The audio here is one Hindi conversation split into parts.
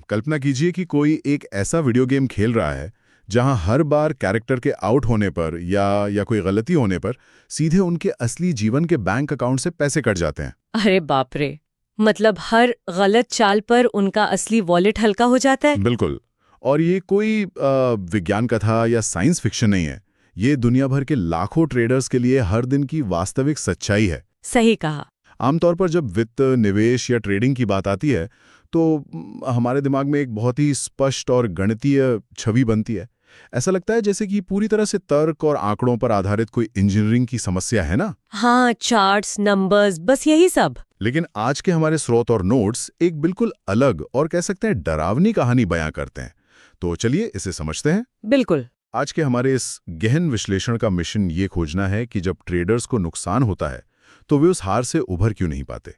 कल्पना कीजिए कि कोई एक ऐसा वीडियो गेम खेल रहा है जहां हर बार कैरेक्टर के आउट होने पर या कोई गलती होने पर सीधे उनके असली जीवन के बैंक अकाउंट से पैसे कट जाते हैं। अरे बाप रे। मतलब हर गलत चाल पर उनका असली वॉलेट हल्का हो जाता है। बिल्कुल। और ये कोई विज्ञान कथा या साइंस फिक्शन नहीं है। ये दुनिया भर के लाखों ट्रेडर्स के लिए हर दिन की वास्तविक सच्चाई है। सही कहा। आमतौर पर जब वित्त, निवेश या ट्रेडिंग की बात आती है तो हमारे दिमाग में एक बहुत ही स्पष्ट और गणितीय छवि बनती है। ऐसा लगता है जैसे कि पूरी तरह से तर्क और आंकड़ों पर आधारित कोई इंजीनियरिंग की समस्या है ना। हाँ, चार्ट्स, नंबर्स, बस यही सब। लेकिन आज के हमारे स्रोत और नोट्स एक बिल्कुल अलग और कह सकते हैं डरावनी कहानी बयां करते हैं। तो चलिए इसे समझते हैं। बिल्कुल। आज के हमारे इस गहन विश्लेषण का मिशन ये खोजना है कि जब ट्रेडर्स को नुकसान होता है तो वे उस हार से उभर क्यों नहीं पाते।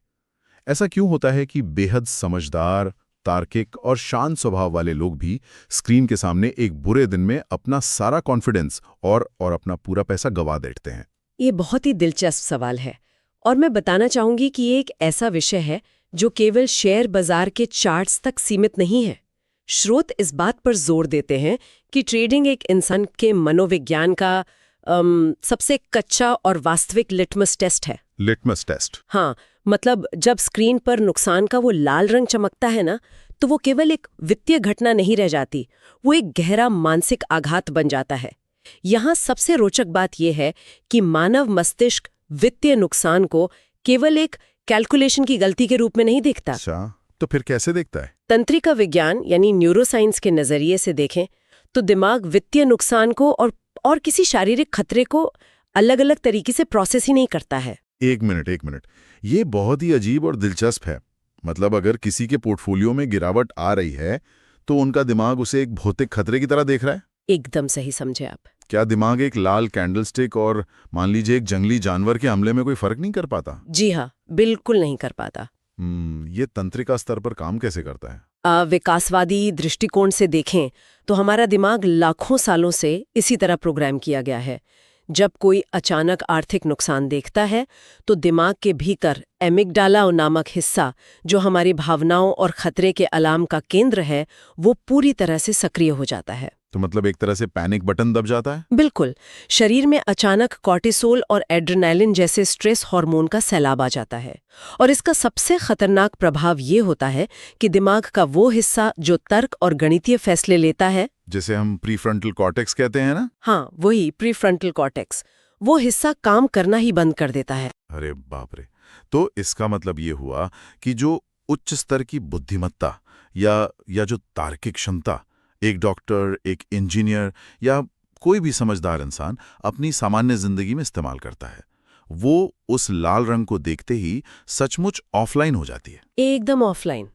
ऐसा क्यों होता है कि बेहद समझदार, तार्किक और शांत स्वभाव वाले लोग भी स्क्रीन के सामने एक बुरे दिन में अपना सारा कॉन्फिडेंस और अपना पूरा पैसा गवा देते हैं। ये बहुत ही दिलचस्प सवाल है और मैं बताना चाहूंगी कि ये एक ऐसा विषय है जो केवल शेयर बाजार के चार्ट्स तक सीमित नहीं है। स्रोत इस बात पर जोर देते हैं कि ट्रेडिंग एक इंसान के मनोविज्ञान का सबसे कच्चा और वास्तविक लिटमस टेस्ट है। Litmus test? हाँ, मतलब जब स्क्रीन पर नुकसान का वो लाल रंग चमकता है ना, तो वो केवल एक वित्तीय घटना नहीं रह जाती, वो एक गहरा मानसिक आघात बन जाता है। यहाँ सबसे रोचक बात यह है कि मानव मस्तिष्क वित्तीय नुकसान को केवल एक कैलकुलेशन की गलती के रूप में नहीं देखता। अच्छा, तो फिर कैसे देखता है? तंत्रिका विज्ञान यानी न्यूरोसाइंस के नजरिए से देखें तो दिमाग वित्तीय नुकसान को और किसी शारीरिक खतरे को अलग अलग तरीके से प्रोसेस ही नहीं करता है। एक मिनट, ये बहुत ही अजीब और दिलचस्प है। मतलब अगर किसी के पोर्टफोलियो में गिरावट आ रही है तो उनका दिमाग उसे एक भौतिक खतरे की तरह देख रहा है। एकदम सही समझे आप। क्या दिमाग एक लाल कैंडलस्टिक और मान लीजिए एक जंगली जानवर के हमले में कोई फर्क नहीं कर पाता? जी हाँ, बिल्कुल नहीं कर पाता। ये तंत्रिका स्तर पर काम कैसे करता है? विकासवादी दृष्टिकोण से देखें तो हमारा दिमाग लाखों सालों से इसी तरह प्रोग्राम किया गया है। जब कोई अचानक आर्थिक नुकसान देखता है तो दिमाग के भीतर एमिगडाला नामक हिस्सा, जो हमारी भावनाओं और खतरे के अलार्म का केंद्र है, वो पूरी तरह से सक्रिय हो जाता है। तो मतलब एक तरह से पैनिक बटन दब जाता है? बिल्कुल। शरीर में अचानक कॉर्टिसोल और एड्रेनालिन जैसे स्ट्रेस हार्मोन का सैलाब आ जाता है और इसका सबसे खतरनाक प्रभाव ये होता है कि दिमाग का वो हिस्सा जो तर्क और गणितीय फैसले लेता है, जिसे हम प्रीफ्रंटल कॉर्टेक्स कहते हैं ना? हाँ, वही प्रीफ्रंटल कॉर्टेक्स, वो हिस्सा काम करना ही बंद कर देता है। अरे बाप रे। तो इसका मतलब ये हुआ कि जो उच्च स्तर की बुद्धिमत्ता या जो तार्किक क्षमता एक डॉक्टर, एक इंजीनियर या कोई भी समझदार इंसान अपनी सामान्य जिंदगी में इस्तेमाल करता है, वो उस लाल रंग को देखते ही सचमुच ऑफलाइन हो जाती है। एकदम ऑफलाइन।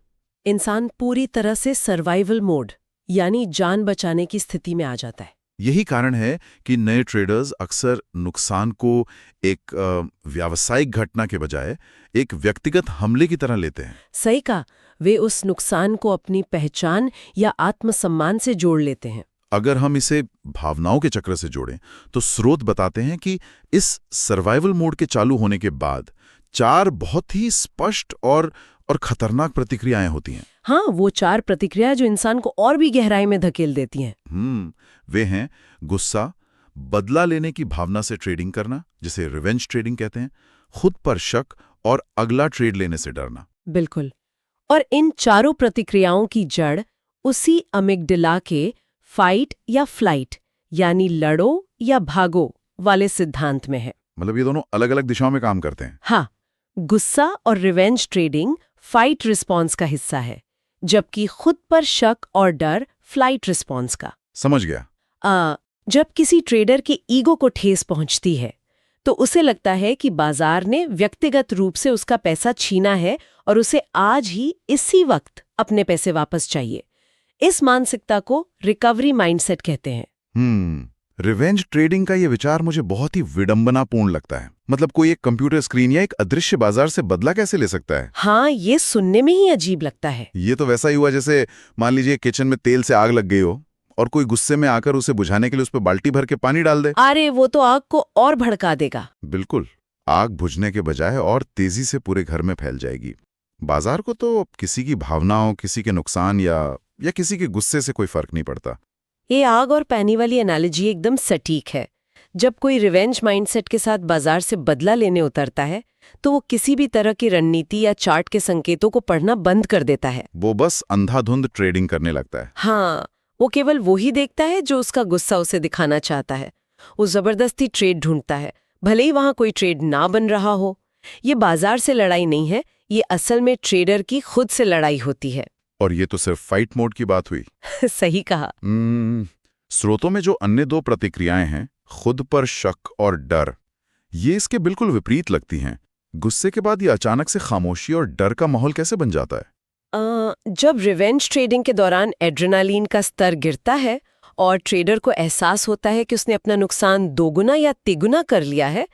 इंसान पूरी तरह से सर्वाइवल मोड यानी जान बचाने की स्थिति में आ जाता है। यही कारण है कि नए ट्रेडर्स अक्सर नुकसान को एक व्यावसायिक घटना के बजाय एक व्यक्तिगत हमले की तरह लेते हैं। सही कहा। वे उस नुकसान को अपनी पहचान या आत्मसम्मान से जोड़ लेते हैं। अगर हम इसे भावनाओं के चक्र से जोड़ें तो स्रोत बताते हैं कि इस सर्वाइवल मोड के चालू होने के बाद 4 बहुत ही स्पष्ट और खतरनाक प्रतिक्रियाएं होती हैं। हाँ, वो 4 प्रतिक्रियाएं जो इंसान को और भी गहराई में धकेल देती हैं। वे हैं गुस्सा, बदला लेने की भावना से ट्रेडिंग करना, जिसे रिवेंज ट्रेडिंग कहते हैं, खुद पर शक और अगला ट्रेड लेने से डरना। बिल्कुल। और इन चारों प्रतिक्रियाओं की जड़ उसी अमिगडाला के फाइट या फ्लाइट यानी लड़ो या भागो वाले सिद्धांत में है। मतलब ये दोनों अलग अलग दिशाओं में काम करते हैं। हाँ, गुस्सा और रिवेंज ट्रेडिंग फाइट रिस्पॉन्स का हिस्सा है, जबकि खुद पर शक और डर फ्लाइट रिस्पॉन्स का। समझ गया। जब किसी ट्रेडर के ईगो को ठेस पहुंचती है तो उसे लगता है कि बाजार ने व्यक्तिगत रूप से उसका पैसा छीना है और उसे आज ही इसी वक्त अपने पैसे वापस चाहिए। इस मानसिकता को रिकवरी माइंडसेट कहते हैं। रिवेंज ट्रेडिंग का ये विचार मुझे बहुत ही विडंबनापूर्ण लगता है। मतलब कोई एक कंप्यूटर स्क्रीन या एक अदृश्य बाजार से बदला कैसे ले सकता है? हाँ, ये सुनने में ही अजीब लगता है। ये तो वैसा ही हुआ जैसे मान लीजिए किचन में तेल से आग लग गई हो और कोई गुस्से में आकर उसे बुझाने के लिए उस पर बाल्टी भर के पानी डाल दे। अरे वो तो आग को और भड़का देगा। बिल्कुल, आग बुझने के बजाय और तेजी से पूरे घर में फैल जाएगी। बाजार को तो किसी की भावनाओं, किसी के नुकसान या किसी के गुस्से से कोई फर्क नहीं पड़ता। ये आग और पानी वाली एनालॉजी एकदम सटीक है। जब कोई रिवेंज माइंडसेट के साथ बाजार से बदला लेने उतरता है तो वो किसी भी तरह की रणनीति या चार्ट के संकेतों को पढ़ना बंद कर देता है। वो बस अंधाधुंध ट्रेडिंग करने लगता है। हाँ, वो केवल वो ही देखता है जो उसका गुस्सा उसे दिखाना चाहता है। वो जबरदस्ती ट्रेड ढूंढता है, भले ही वहां कोई ट्रेड ना बन रहा हो। ये बाजार से लड़ाई नहीं है, ये असल में ट्रेडर की खुद से लड़ाई होती है। और ये तो सिर्फ फाइट मोड की बात हुई। सही कहा। स्रोतों में जो अन्य दो प्रतिक्रियाएं हैं, खुद पर शक और डर, ये इसके बिल्कुल विपरीत लगती हैं। गुस्से के बाद ये अचानक से खामोशी और डर का माहौल कैसे बन जाता है? जब रिवेंज ट्रेडिंग के दौरान एड्रेनालिन का स्तर गिरता है और ट्रेडर को एहसास होता है कि उसने अपना नुकसान दोगुना या तिगुना कर लिया है,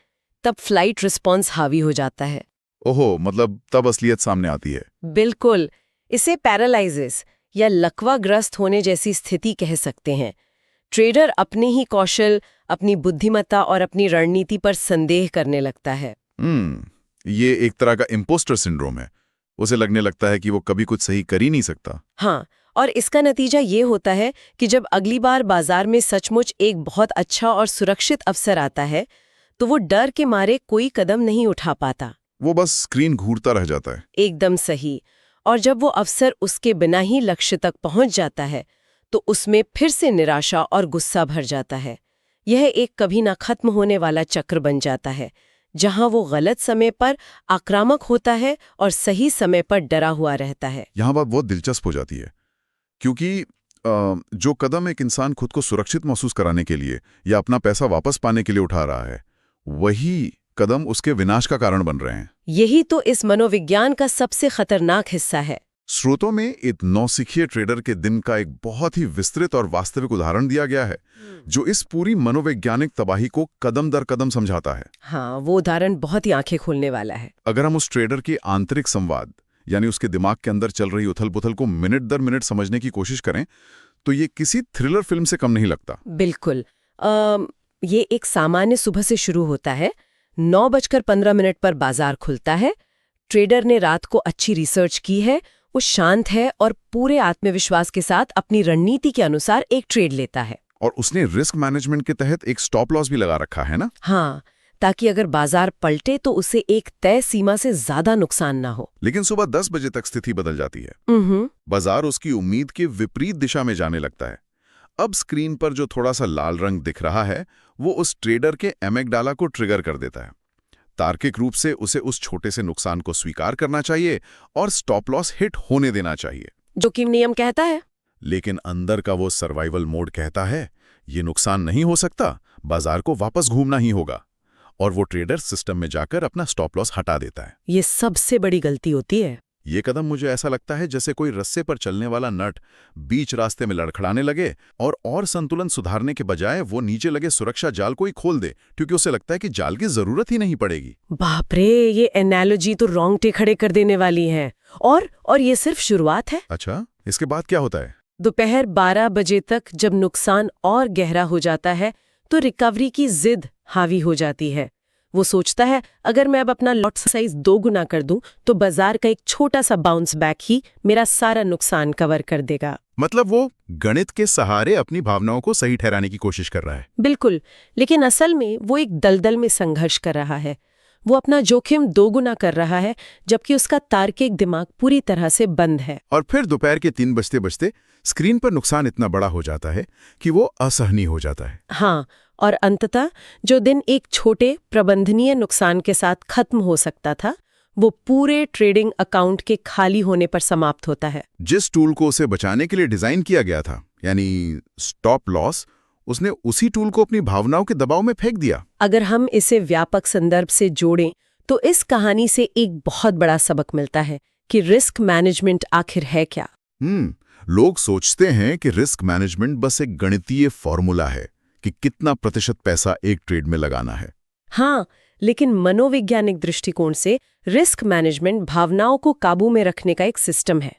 तब फ्लाइट रिस्पॉन्स हावी हो जाता है। ओहो, मतलब तब असलियत सामने आती है। बिल्कुल, इसे पैरालाइसिस या लकवाग्रस्त होने जैसी स्थिति कह सकते हैं। ट्रेडर अपने ही कौशल, अपनी बुद्धिमत्ता और अपनी रणनीति पर संदेह करने लगता है। ये एक तरह का इम्पोस्टर सिंड्रोम है। उसे लगने लगता है कि वो कभी कुछ सही कर ही नहीं सकता। हाँ, और इसका नतीजा ये होता है कि जब अगली बार बाजार में सचमुच एक बहुत अच्छा और सुरक्षित अवसर आता है तो वो डर के मारे कोई कदम नहीं उठा पाता। वो बस स्क्रीन घूरता रह जाता है। एकदम सही। और जब वो अवसर उसके बिना ही लक्ष्य तक पहुंच जाता है तो उसमें फिर से निराशा और गुस्सा भर जाता है। यह एक कभी ना खत्म होने वाला चक्र बन जाता है, जहां वो गलत समय पर आक्रामक होता है और सही समय पर डरा हुआ रहता है। यहाँ बात बहुत दिलचस्प हो जाती है, क्योंकि जो कदम एक इंसान खुद को सुरक्षित महसूस कराने के लिए या अपना पैसा वापस पाने के लिए उठा रहा है, वही कदम उसके विनाश का कारण बन रहे हैं। यही तो इस मनोविज्ञान का सबसे खतरनाक हिस्सा है। स्रोतों में एक नौसिखिए ट्रेडर के दिन का एक बहुत ही विस्तृत और वास्तविक उदाहरण दिया गया है, जो इस पूरी मनोवैज्ञानिक तबाही को कदम दर कदम समझाता है। हाँ, वो उदाहरण बहुत ही आंखें खोलने वाला है। अगर हम उस ट्रेडर के आंतरिक संवाद, यानी उसके दिमाग के अंदर चल रही उथल-पुथल को मिनट दर मिनट समझने की कोशिश करें, तो ये किसी थ्रिलर फिल्म से कम नहीं लगता। बिल्कुल। ये एक सामान्य सुबह से शुरू होता है। 9:15 पर बाजार खुलता है। ट्रेडर ने रात को अच्छी रिसर्च की है, वो शांत है और पूरे आत्मविश्वास के साथ अपनी रणनीति के अनुसार एक ट्रेड लेता है। और उसने रिस्क मैनेजमेंट के तहत एक स्टॉप लॉस भी लगा रखा है ना? हाँ, ताकि अगर बाजार पलटे तो उसे एक तय सीमा से ज्यादा नुकसान ना हो। लेकिन सुबह 10 बजे तक स्थिति बदल जाती है। बाजार उसकी उम्मीद के विपरीत दिशा में जाने लगता है। अब स्क्रीन पर जो थोड़ा सा लाल रंग दिख रहा है, वो उस ट्रेडर के एमिगडाला को ट्रिगर कर देता है। तार्किक रूप से उसे उस छोटे से नुकसान को स्वीकार करना चाहिए और स्टॉप लॉस हिट होने देना चाहिए, जो कि नियम कहता है। लेकिन अंदर का वो सर्वाइवल मोड कहता है, ये नुकसान नहीं हो सकता, बाजार को वापस घूमना ही होगा। और वो ट्रेडर सिस्टम में जाकर अपना स्टॉप लॉस हटा देता है। ये सबसे बड़ी गलती होती है। ये कदम मुझे ऐसा लगता है जैसे कोई रस्से पर चलने वाला नट बीच रास्ते में लड़खड़ाने लगे और संतुलन सुधारने के बजाय वो नीचे लगे सुरक्षा जाल को ही खोल दे, क्योंकि उसे लगता है कि जाल की जरूरत ही नहीं पड़ेगी। बाप रे, ये एनालॉजी तो रोंगटे खड़े कर देने वाली है। और ये सिर्फ शुरुआत है। अच्छा, इसके बाद क्या होता है? दोपहर 12 बजे तक जब नुकसान और गहरा हो जाता है तो रिकवरी की जिद हावी हो जाती है। वो सोचता है, अगर मैं अब अपना लॉट साइज 2 गुना कर दूं तो बाजार का एक छोटा सा बाउंस बैक ही मेरा सारा नुकसान कवर कर देगा। मतलब वो गणित के सहारे अपनी भावनाओं को सही ठहराने की कोशिश कर रहा है। बिल्कुल, लेकिन असल में वो एक दलदल में संघर्ष कर रहा है। वो अपना जोखिम 2 गुना कर रहा है, जबकि उसका तार्किक दिमाग पूरी तरह से बंद है। और फिर दोपहर के 3 बजते बजते स्क्रीन पर नुकसान इतना बड़ा हो जाता है कि वो असहनीय हो जाता है। हाँ, और अंततः जो दिन एक छोटे प्रबंधनीय नुकसान के साथ खत्म हो सकता था, वो पूरे ट्रेडिंग अकाउंट के खाली होने पर समाप्त होता है। जिस टूल को उसे बचाने के लिए डिजाइन किया गया था, यानी स्टॉप लॉस, उसने उसी टूल को अपनी भावनाओं के दबाव में फेंक दिया। अगर हम इसे व्यापक संदर्भ से जोड़ें तो इस कहानी से एक बहुत बड़ा सबक मिलता है कि रिस्क मैनेजमेंट आखिर है क्या। लोग सोचते हैं कि रिस्क मैनेजमेंट बस एक गणितीय फॉर्मूला है कि कितना प्रतिशत पैसा एक ट्रेड में लगाना है। हाँ, लेकिन मनोवैज्ञानिक दृष्टिकोण से रिस्क मैनेजमेंट भावनाओं को काबू में रखने का एक सिस्टम है।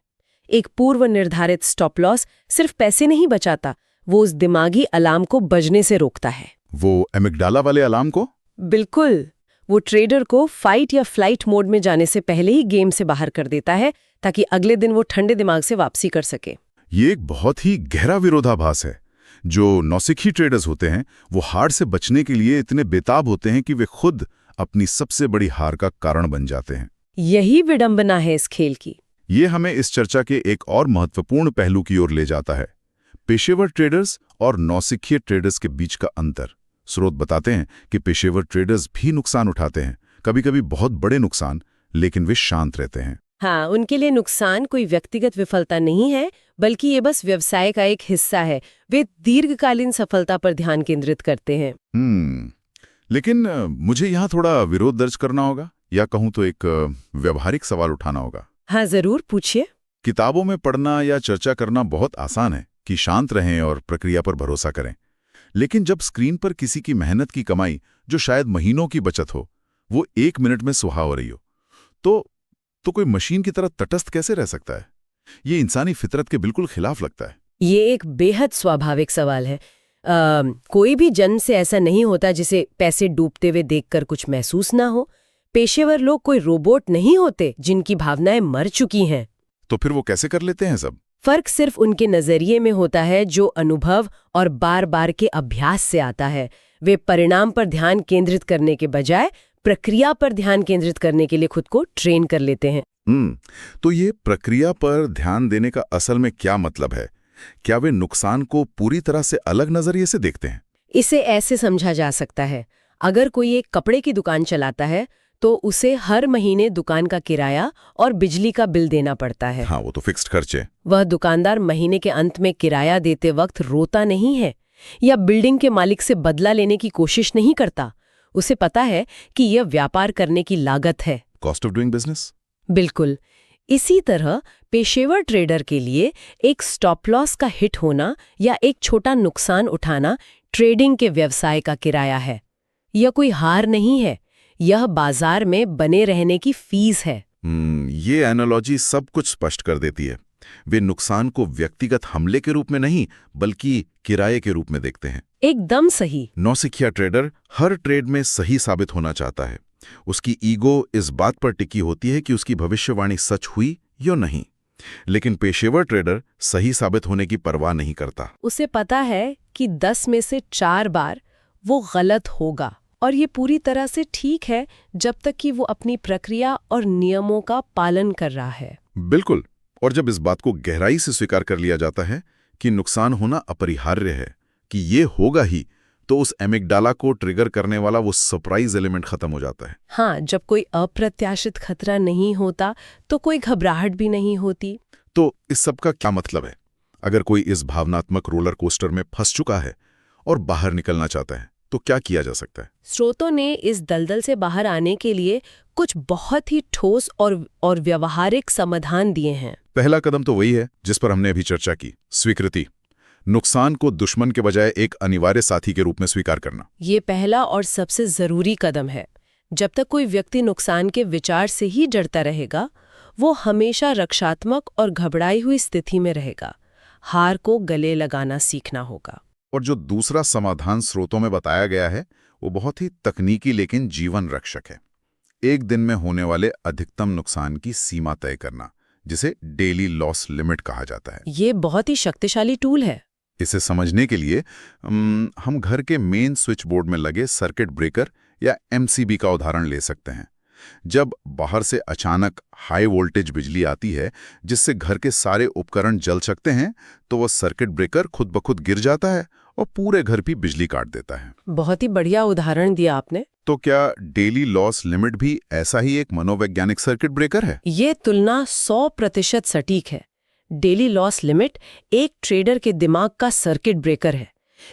एक पूर्व निर्धारित स्टॉप लॉस सिर्फ पैसे नहीं बचाता, वो उस दिमागी अलार्म को बजने से रोकता है। वो एमिगडाला वाले अलार्म को? बिल्कुल। वो ट्रेडर को फाइट या फ्लाइट मोड में जाने से पहले ही गेम से बाहर कर देता है ताकि अगले दिन वो ठंडे दिमाग से वापसी कर सके। ये एक बहुत ही गहरा विरोधाभास है। जो नौसिखी ट्रेडर्स होते हैं वो हार से बचने के लिए इतने बेताब होते हैं कि वे खुद अपनी सबसे बड़ी हार का कारण बन जाते हैं। यही विडंबना है इस खेल की। ये हमें इस चर्चा के एक और महत्वपूर्ण पहलू की ओर ले जाता है, पेशेवर ट्रेडर्स और नौसिखिए ट्रेडर्स के बीच का अंतर। स्रोत बताते हैं कि पेशेवर ट्रेडर्स भी नुकसान उठाते हैं, कभी-कभी बहुत बड़े नुकसान, लेकिन वे शांत रहते हैं। हाँ, उनके लिए नुकसान कोई व्यक्तिगत विफलता नहीं है, बल्कि ये बस व्यवसाय का एक हिस्सा है। वे दीर्घकालीन सफलता पर ध्यान केंद्रित करते हैं। लेकिन मुझे यहाँ थोड़ा विरोध दर्ज करना होगा, या कहूँ तो एक व्यवहारिक सवाल उठाना होगा। हाँ, जरूर पूछिए। किताबों में पढ़ना या चर्चा करना बहुत आसान है कि शांत रहें और प्रक्रिया पर भरोसा करें, लेकिन जब स्क्रीन पर किसी की मेहनत की कमाई, जो शायद महीनों की बचत हो, वो 1 मिनट में सुहा हो रही हो, तो कोई मशीन की तरह तटस्थ कैसे रह सकता है? ये इंसानी फितरत के बिल्कुल खिलाफ लगता है। ये एक बेहद स्वाभाविक सवाल है। कोई भी जन्म से ऐसा नहीं होता जिसे पैसे डूबते हुए देखकर कुछ महसूस ना हो। पेशेवर लोग कोई रोबोट नहीं होते जिनकी भावनाएं मर चुकी हैं। तो फिर वो कैसे कर लेते हैं सब? फर्क सिर्फ उनके नजरिए में होता है, जो अनुभव और बार बार के अभ्यास से आता है। वे परिणाम पर ध्यान केंद्रित करने के बजाय प्रक्रिया पर ध्यान केंद्रित करने के लिए खुद को ट्रेन कर लेते हैं। तो ये प्रक्रिया पर ध्यान देने का असल में क्या मतलब है? क्या वे नुकसान को पूरी तरह से अलग नजरिए से देखते हैं? इसे ऐसे समझा जा सकता है, अगर कोई एक कपड़े की दुकान चलाता है तो उसे हर महीने दुकान का किराया और बिजली का बिल देना पड़ता है। हाँ, वो तो फिक्स्ड खर्च है। वह दुकानदार महीने के अंत में किराया देते वक्त रोता नहीं है या बिल्डिंग के मालिक से बदला लेने की कोशिश नहीं करता। उसे पता है कि यह व्यापार करने की लागत है, कॉस्ट ऑफ डूइंग बिजनेस। बिल्कुल। इसी तरह पेशेवर ट्रेडर के लिए एक स्टॉप लॉस का हिट होना या एक छोटा नुकसान उठाना ट्रेडिंग के व्यवसाय का किराया है। यह कोई हार नहीं है, यह बाजार में बने रहने की फीस है। ये एनालॉजी सब कुछ स्पष्ट कर देती है। वे नुकसान को व्यक्तिगत हमले के रूप में नहीं, बल्कि किराए के रूप में देखते हैं। एकदम सही। नौसिखिया ट्रेडर हर ट्रेड में सही साबित होना चाहता है। उसकी ईगो इस बात पर टिकी होती है कि उसकी भविष्यवाणी सच हुई या नहीं। लेकिन पेशेवर ट्रेडर सही साबित होने की परवाह नहीं करता। उसे पता है कि 10 में से 4 बार वो गलत होगा, और ये पूरी तरह से ठीक है जब तक कि वो अपनी प्रक्रिया और नियमों का पालन कर रहा है। बिल्कुल। और जब इस बात को गहराई से स्वीकार कर लिया जाता है कि नुकसान होना अपरिहार्य है, कि ये होगा ही, तो उस एमिगडाला को ट्रिगर करने वाला वो सरप्राइज एलिमेंट खत्म हो जाता है। हाँ, जब कोई अप्रत्याशित खतरा नहीं होता तो कोई घबराहट भी नहीं होती। तो इस सब का क्या मतलब है? अगर कोई इस भावनात्मक रोलर कोस्टर में फंस चुका है और बाहर निकलना चाहता है, तो क्या किया जा सकता है? स्रोतों ने इस दलदल से बाहर आने के लिए कुछ बहुत ही ठोस और व्यवहारिक समाधान दिए हैं। पहला कदम तो वही है जिस पर हमने अभी चर्चा की, स्वीकृति। नुकसान को दुश्मन के बजाय एक अनिवार्य साथी के रूप में स्वीकार करना। ये पहला और सबसे जरूरी कदम है। जब तक कोई व्यक्ति नुकसान के विचार से ही डरता रहेगा, वो हमेशा रक्षात्मक और घबराई हुई स्थिति में रहेगा। हार को गले लगाना सीखना होगा। और जो दूसरा समाधान स्रोतों में बताया गया है, वो बहुत ही तकनीकी लेकिन जीवन रक्षक है। एक दिन में होने वाले अधिकतम नुकसान की सीमा तय करना, जिसे डेली लॉस लिमिट कहा जाता है। ये बहुत ही शक्तिशाली टूल है। इसे समझने के लिए हम घर के मेन स्विच बोर्ड में लगे सर्किट ब्रेकर या एमसीबी का उदाहरण ले सकते हैं। जब बाहर से अचानक हाई वोल्टेज बिजली आती है जिससे घर के सारे उपकरण जल सकते हैं, तो वह सर्किट ब्रेकर खुद ब खुद गिर जाता है और पूरे घर की बिजली काट देता है। बहुत ही बढ़िया उदाहरण दिया आपने। तो क्या डेली लॉस लिमिट भी ऐसा ही एक मनोवैज्ञानिक सर्किट ब्रेकर है? ये तुलना 100% सटीक है। डेली लॉस लिमिट एक ट्रेडर के दिमाग का सर्किट ब्रेकर है।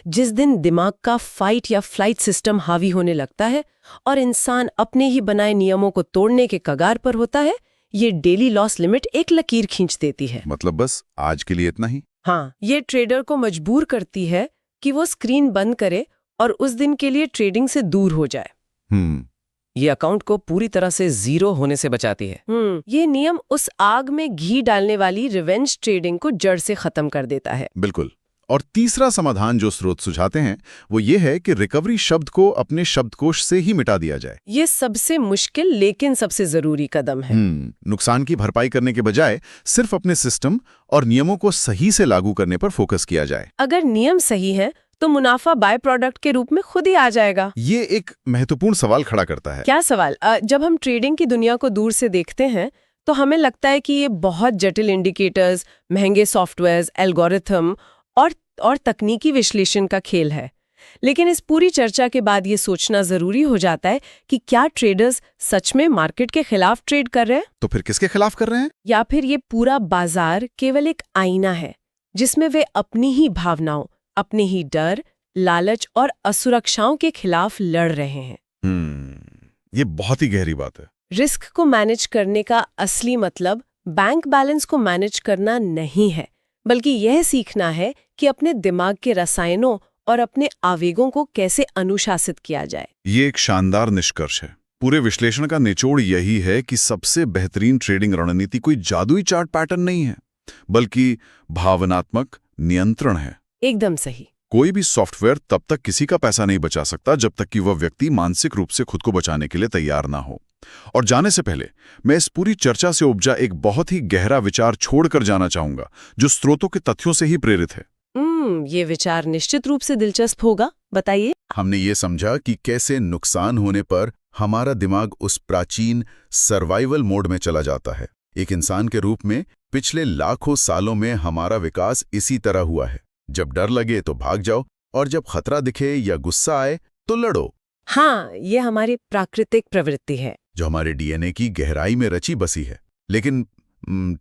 जिस दिन दिमाग का फाइट या फ्लाइट सिस्टम हावी होने लगता है और इंसान अपने ही बनाए नियमों को तोड़ने के कगार पर होता है, ये डेली लॉस लिमिट एक लकीर खींच देती है। मतलब बस आज के लिए इतना ही? हाँ, ये ट्रेडर को मजबूर करती है कि वो स्क्रीन बंद करे और उस दिन के लिए ट्रेडिंग से दूर हो जाए। ये अकाउंट को पूरी तरह से जीरो होने से बचाती है। ये नियम उस आग में घी डालने वाली रिवेंज ट्रेडिंग को जड़ से खत्म कर देता है। बिल्कुल। और तीसरा समाधान जो स्रोत सुझाते हैं वो ये है कि रिकवरी शब्द को अपने शब्दकोश से ही मिटा दिया जाए। ये सबसे मुश्किल लेकिन सबसे जरूरी कदम है। नुकसान की भरपाई करने के बजाय सिर्फ अपने सिस्टम और नियमों को सही से लागू करने पर फोकस किया जाए। अगर नियम सही है तो मुनाफा बाय प्रोडक्ट के रूप में खुद ही आ जाएगा। ये एक महत्वपूर्ण सवाल खड़ा करता है। क्या सवाल? जब हम ट्रेडिंग की दुनिया को दूर से देखते हैं तो हमें लगता है कि ये बहुत जटिल इंडिकेटर्स, महंगे सॉफ्टवेयर्स, एल्गोरिथम और तकनीकी विश्लेषण का खेल है। लेकिन इस पूरी चर्चा के बाद ये सोचना जरूरी हो जाता है कि क्या ट्रेडर्स सच में मार्केट के खिलाफ ट्रेड कर रहे हैं? तो फिर किसके खिलाफ कर रहे हैं? या फिर ये पूरा बाजार केवल एक आईना है जिसमें वे अपनी ही भावनाओं, अपने ही डर, लालच और असुरक्षाओं के खिलाफ लड़ रहे हैं? ये बहुत ही गहरी बात है। रिस्क को मैनेज करने का असली मतलब बैंक बैलेंस को मैनेज करना नहीं है, बल्कि यह सीखना है कि अपने दिमाग के रसायनों और अपने आवेगों को कैसे अनुशासित किया जाए। ये एक शानदार निष्कर्ष है। पूरे विश्लेषण का निचोड़ यही है कि सबसे बेहतरीन ट्रेडिंग रणनीति कोई जादुई चार्ट पैटर्न नहीं है, बल्कि भावनात्मक नियंत्रण है। एकदम सही। कोई भी सॉफ्टवेयर तब तक किसी का पैसा नहीं बचा सकता जब तक कि वह व्यक्ति मानसिक रूप से खुद को बचाने के लिए तैयार ना हो। और जाने से पहले मैं इस पूरी चर्चा से उपजा एक बहुत ही गहरा विचार छोड़कर जाना चाहूंगा जो स्रोतों के तथ्यों से ही प्रेरित है। ये विचार निश्चित रूप से दिलचस्प होगा, बताइए। हमने ये समझा कि कैसे नुकसान होने पर हमारा दिमाग उस प्राचीन सर्वाइवल मोड में चला जाता है। एक इंसान के रूप में पिछले लाखों सालों में हमारा विकास इसी तरह हुआ है। जब डर लगे तो भाग जाओ और जब खतरा दिखे या गुस्सा आए तो लड़ो। हाँ, ये हमारी प्राकृतिक प्रवृत्ति है जो हमारे डीएनए की गहराई में रची बसी है। लेकिन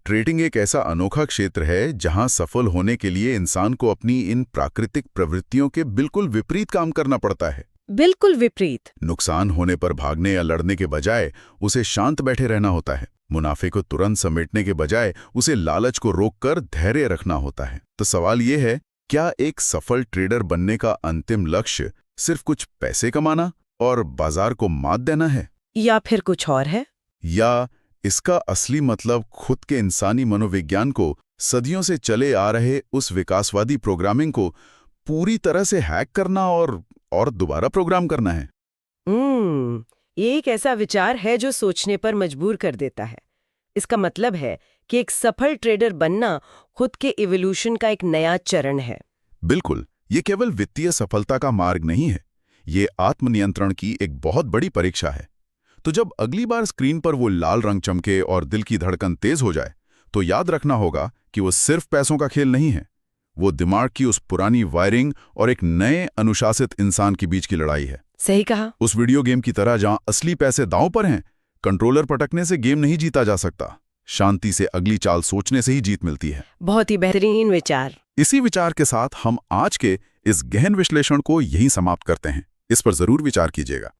ट्रेडिंग एक ऐसा अनोखा क्षेत्र है जहां सफल होने के लिए इंसान को अपनी इन प्राकृतिक प्रवृत्तियों के बिल्कुल विपरीत काम करना पड़ता है। बिल्कुल विपरीत। नुकसान होने पर भागने या लड़ने के बजाय उसे शांत बैठे रहना होता है। मुनाफे को तुरंत समेटने के बजाय उसे लालच को रोककर धैर्य रखना होता है। तो सवाल ये है, क्या एक सफल ट्रेडर बनने का अंतिम लक्ष्य सिर्फ कुछ पैसे कमाना और बाजार को मात देना है, या फिर कुछ और है? या इसका असली मतलब खुद के इंसानी मनोविज्ञान को सदियों से चले आ रहे उस विकासवादी प्रोग्रामिंग को पूरी तरह से हैक करना और दोबारा प्रोग्राम करना है? ये एक ऐसा विचार है जो सोचने पर मजबूर कर देता है। इसका मतलब है कि एक सफल ट्रेडर बनना खुद के इवोल्यूशन का एक नया चरण है। बिल्कुल, ये केवल वित्तीय सफलता का मार्ग नहीं है, ये आत्मनियंत्रण की एक बहुत बड़ी परीक्षा है। तो जब अगली बार स्क्रीन पर वो लाल रंग चमके और दिल की धड़कन तेज हो जाए, तो याद रखना होगा कि वो सिर्फ पैसों का खेल नहीं है, वो दिमाग की उस पुरानी वायरिंग और एक नए अनुशासित इंसान के बीच की लड़ाई है। सही कहा। उस वीडियो गेम की तरह जहां असली पैसे दांव पर हैं, कंट्रोलर पटकने से गेम नहीं जीता जा सकता, शांति से अगली चाल सोचने से ही जीत मिलती है। बहुत ही बेहतरीन विचार। इसी विचार के साथ हम आज के इस गहन विश्लेषण को यहीं समाप्त करते हैं। इस पर जरूर विचार कीजिएगा।